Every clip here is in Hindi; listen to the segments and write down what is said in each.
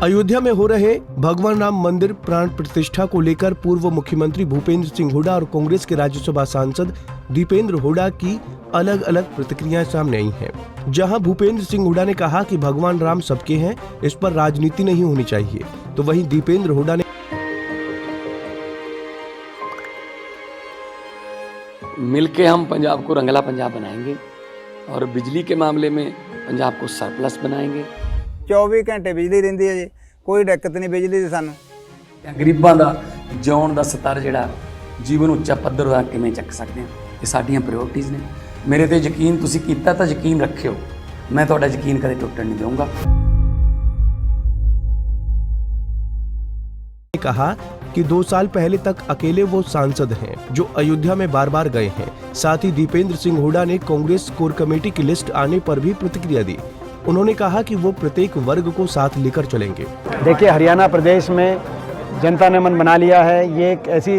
अयोध्या में हो रहे भगवान राम मंदिर प्राण प्रतिष्ठा को लेकर पूर्व मुख्यमंत्री भूपेंद्र सिंह हुड्डा और कांग्रेस के राज्यसभा सांसद दीपेंद्र हुड्डा की अलग अलग प्रतिक्रियाएं सामने आई हैं। जहां भूपेंद्र सिंह हुड्डा ने कहा कि भगवान राम सबके हैं, इस पर राजनीति नहीं होनी चाहिए, तो वहीं दीपेंद्र हुड्डा ने मिलके हम पंजाब को रंगला पंजाब बनाएंगे और बिजली के मामले में पंजाब को सरप्लस बनाएंगे। 24 घंटे बिजली रहिंदी है जी, कोई दिक्कत नहीं बिजली दी सानू। गरीबां दा जिउण दा स्तर जिहड़ा जीवन उच्चा पੱਧਰ दा किवें ਚੱਕ सकते हैं, ये साडियां प्रायोरिटीज़ ने। मेरे ते यकीन तुसीं कीता तां यकीन रखियो, मैं तुहाडा यकीन कदे टुटण नहीं दूंगा। कहा कि 2 साल पहले तक अकेले वो सांसद हैं जो अयोध्या में बार बार गए हैं। साथ ही दीपेंद्र सिंह हुड्डा ने कांग्रेस कोर कमेटी की लिस्ट आने पर भी प्रतिक्रिया दी। उन्होंने कहा कि वो प्रत्येक वर्ग को साथ लेकर चलेंगे। देखिए, हरियाणा प्रदेश में जनता ने मन बना लिया है। ये एक ऐसी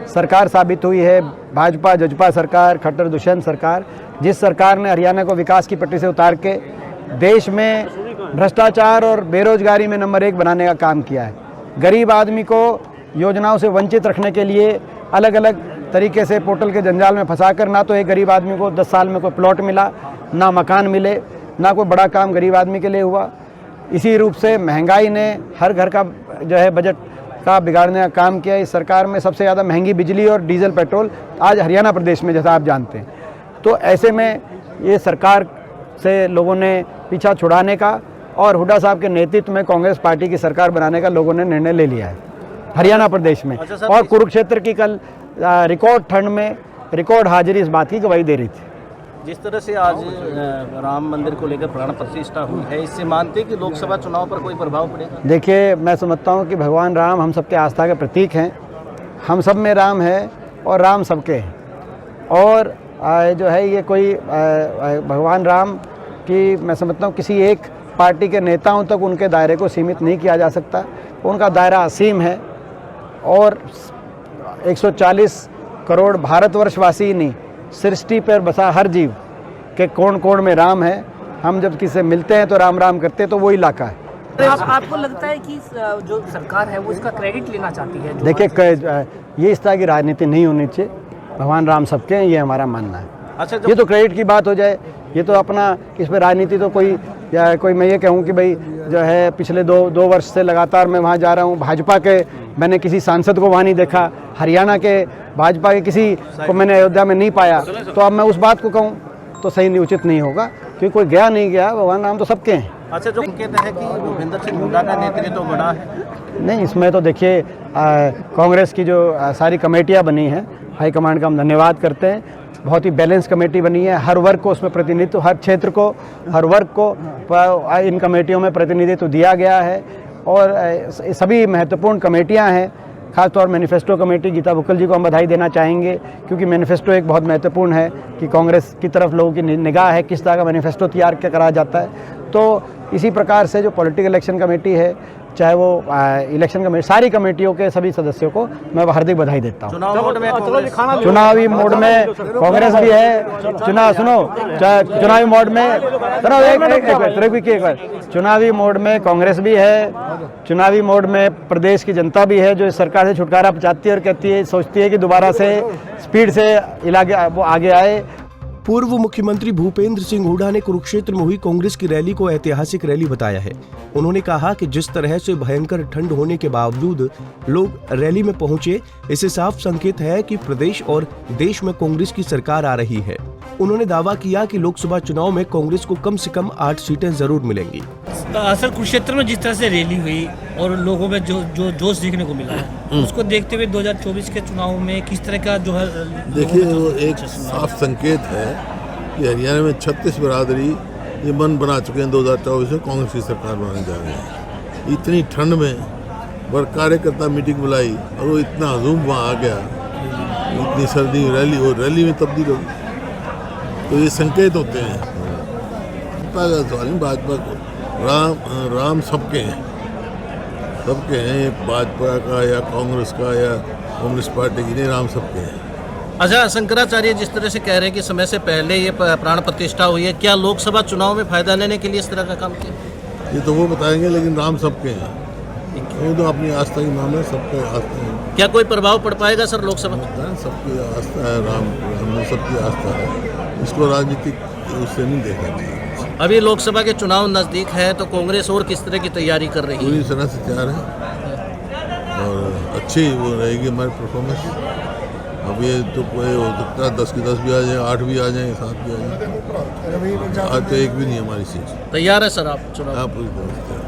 सरकार साबित हुई है, भाजपा जजपा सरकार, खट्टर दुष्यंत सरकार, जिस सरकार ने हरियाणा को विकास की पटरी से उतार के देश में भ्रष्टाचार और बेरोजगारी में नंबर 1 बनाने का काम किया है। गरीब आदमी को योजनाओं से वंचित रखने के लिए अलग अलग तरीके से पोर्टल के जंजाल में फंसाकर ना तो एक गरीब आदमी को 10 साल में कोई प्लॉट मिला, ना मकान मिले, ना कोई बड़ा काम गरीब आदमी के लिए हुआ। इसी रूप से महंगाई ने हर घर का जो है बजट का बिगाड़ने का काम किया। इस सरकार में सबसे ज़्यादा महंगी बिजली और डीजल पेट्रोल आज हरियाणा प्रदेश में, जैसा आप जानते हैं। तो ऐसे में ये सरकार से लोगों ने पीछा छुड़ाने का और हुड्डा साहब के नेतृत्व में कांग्रेस पार्टी की सरकार बनाने का लोगों ने निर्णय ले लिया है हरियाणा प्रदेश में। और कुरुक्षेत्र की कल रिकॉर्ड ठंड में रिकॉर्ड हाजिरी इस बात की गवाही दे रही थी। जिस तरह से आज राम मंदिर को लेकर प्राण प्रतिष्ठा हुई है, इससे मानते हैं कि लोकसभा चुनाव पर कोई प्रभाव पड़ेगा? देखिए, मैं समझता हूँ कि भगवान राम हम सबके आस्था के प्रतीक हैं। हम सब में राम है और राम सबके हैं। और जो है ये कोई भगवान राम की, मैं समझता हूँ किसी एक पार्टी के नेताओं तक उनके दायरे को सीमित नहीं किया जा सकता। उनका दायरा असीम है और 140 करोड़ भारतवर्षवासी नहीं, सृष्टि पर बसा हर जीव के कोण कोण में राम है। हम जब किसी से मिलते हैं तो राम राम करते हैं, तो वो इलाका है। आपको लगता है कि जो सरकार है वो इसका क्रेडिट लेना चाहती है? देखिए, ये इस तरह की राजनीति नहीं होनी चाहिए। भगवान राम सबके हैं, ये हमारा मानना है। अच्छा, ये तो क्रेडिट की बात हो जाए, ये तो अपना इस पर राजनीति तो कोई मैं ये कहूँ कि भाई जो है पिछले दो वर्ष से लगातार मैं वहाँ जा रहा हूँ। भाजपा के मैंने किसी सांसद को वहाँ नहीं देखा, हरियाणा के भाजपा के किसी को मैंने अयोध्या में नहीं पाया। तो अब मैं उस बात को कहूँ तो सही नहीं, उचित नहीं होगा, क्योंकि कोई गया नहीं गया, भगवान राम तो सबके हैं। अच्छा, जो कहते हैं कि भूपेंद्र सिंह हुड्डा का नेतृत्व तो बड़ा है। नहीं, इसमें तो देखिए कांग्रेस की जो सारी कमेटियाँ बनी हैं, हाईकमांड का हम धन्यवाद करते हैं। बहुत ही बैलेंस कमेटी बनी है, हर वर्ग को उसमें प्रतिनिधित्व, हर क्षेत्र को, हर वर्ग को इन कमेटियों में प्रतिनिधित्व दिया गया है। और सभी महत्वपूर्ण कमेटियां हैं। खासतौर मैनिफेस्टो कमेटी, गीता बुक्कल जी को हम बधाई देना चाहेंगे, क्योंकि मैनिफेस्टो एक बहुत महत्वपूर्ण है कि कांग्रेस की तरफ लोगों की निगाह है, किस तरह का मैनिफेस्टो तैयार करा जाता है। तो इसी प्रकार से जो पॉलिटिकल इलेक्शन कमेटी है, चाहे वो इलेक्शन कमेटी, सारी कमेटियों के सभी सदस्यों को मैं हार्दिक बधाई देता हूँ। चुनावी मोड में कांग्रेस भी है। चुनावी मोड में चुनावी मोड में कांग्रेस भी है। चुनावी मोड में प्रदेश की जनता भी है, जो इस सरकार से छुटकारा चाहती है और कहती है, सोचती है कि दोबारा से स्पीड से वो आगे आए। पूर्व मुख्यमंत्री भूपेंद्र सिंह हुड्डा ने कुरुक्षेत्र में हुई कांग्रेस की रैली को ऐतिहासिक रैली बताया है। उन्होंने कहा कि जिस तरह से भयंकर ठंड होने के बावजूद लोग रैली में पहुंचे, इससे साफ संकेत है कि प्रदेश और देश में कांग्रेस की सरकार आ रही है। उन्होंने दावा किया कि लोकसभा चुनाव में कांग्रेस को कम से कम 8 सीटें जरूर मिलेंगी। असल कुरुक्षेत्र में जिस तरह से रैली हुई और लोगों में जो जोश देखने को मिला है, उसको देखते हुए 2024 के चुनाव में किस तरह का जो है? देखिए, वो एक साफ संकेत है कि हरियाणा में 36 बिरादरी ये मन बना चुके हैं 2024 में कांग्रेस की सरकार बनाने जा रहे हैं। इतनी ठंड में कार्यकर्ता मीटिंग बुलाई और वो इतना हजूम वहाँ आ गया, इतनी सर्दी रैली, वो रैली में तब्दील हो गई। तो ये संकेत होते हैं। भाजपा को राम सबके हैं, भाजपा का या कांग्रेस का या कम्युनिस्ट पार्टी की नहीं, राम सबके हैं। अच्छा, शंकराचार्य जिस तरह से कह रहे हैं कि समय से पहले ये प्राण प्रतिष्ठा हुई है, क्या लोकसभा चुनाव में फायदा लेने के लिए इस तरह का काम किया? ये तो वो बताएंगे, लेकिन राम सबके हैं। वो तो अपनी आस्था की मामला है, सबका आस्था है, क्या कोई प्रभाव पड़ पाएगा सर लोकसभा? सबकी आस्था है, राम में सबकी आस्था है, इसको राजनीतिक उससे नहीं देखना चाहिए। अभी लोकसभा के चुनाव नज़दीक है तो कांग्रेस और किस तरह की तैयारी कर रही है? पूरी तरह से तैयार है और अच्छी वो रहेगी हमारी परफॉर्मेंस। अब ये तो कोई हो सकता है 10 की 10 भी आ जाए, 8 भी आ जाए, 7 भी आ जाए, आज तो एक भी नहीं हमारी सीट। तैयार है सर आप चुनाव? आप पूरी तरह से तैयार।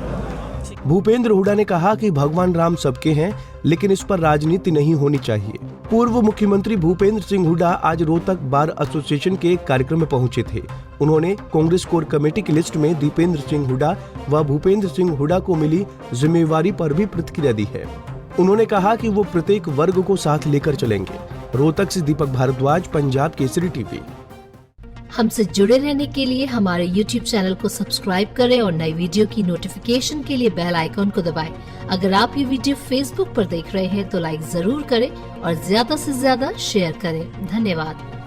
भूपेंद्र हुड्डा ने कहा कि भगवान राम सबके हैं, लेकिन इस पर राजनीति नहीं होनी चाहिए। पूर्व मुख्यमंत्री भूपेंद्र सिंह हुड्डा आज रोहतक बार एसोसिएशन के एक कार्यक्रम में पहुंचे थे। उन्होंने कांग्रेस कोर कमेटी की लिस्ट में दीपेंद्र सिंह हुड्डा व भूपेंद्र सिंह हुड्डा को मिली जिम्मेवारी पर भी प्रतिक्रिया दी है। उन्होंने कहा कि वो प्रत्येक वर्ग को साथ लेकर चलेंगे। रोहतक से दीपक भारद्वाज, पंजाब केसरी टीवी। हमसे जुड़े रहने के लिए हमारे YouTube चैनल को सब्सक्राइब करें और नई वीडियो की नोटिफिकेशन के लिए बेल आइकॉन को दबाएं। अगर आप ये वीडियो Facebook पर देख रहे हैं तो लाइक जरूर करें और ज्यादा से ज्यादा शेयर करें। धन्यवाद।